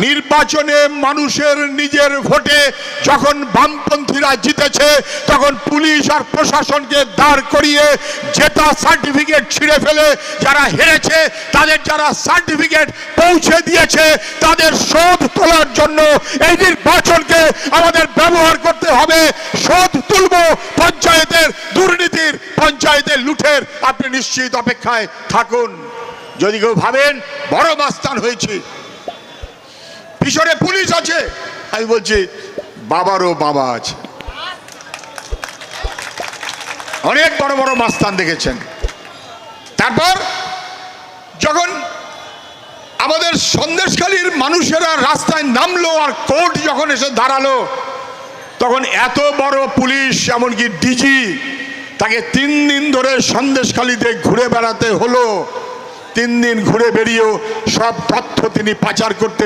নির্বাচনে মানুষের নিজের ভোটে যখন বামপন্থীরা জিতেছে তখন পুলিশ আর প্রশাসনকে দাঁড় করিয়ে জেতা সার্টিফিকেট ছিঁড়ে ফেলে যারা হেরেছে তাদের যারা সার্টিফিকেট পৌঁছে দিয়েছে তাদের শোধ তোলার জন্য এই নির্বাচনকে আমাদের ব্যবহার করতে হবে। শোধ তুলব পঞ্চায়েতের দুর্নীতির, পঞ্চায়েতের লুঠের। আপনি নিশ্চিত অপেক্ষায় থাকুন। যদি কেউ ভাবেন বড় মাস্তান হয়েছে, পিছনে পুলিশ আছে, আমি বলছি বাবারও বাবা আছে। অনেক বড় বড় মাস্তান দেখেছেন। তারপর যখন আমাদের সন্দেশখালীর মানুষেরা রাস্তায় নামলো আর কোর্ট যখন এসে দাঁড়ালো তখন এত বড় পুলিশ, এমনকি ডিজি, তাকে 3 দিন ধরে সন্দেশখালীতে ঘুরে বেড়াতে হলো। 3 দিন ঘুরে বেরিয়েও সব তথ্য তিনি পাচার করতে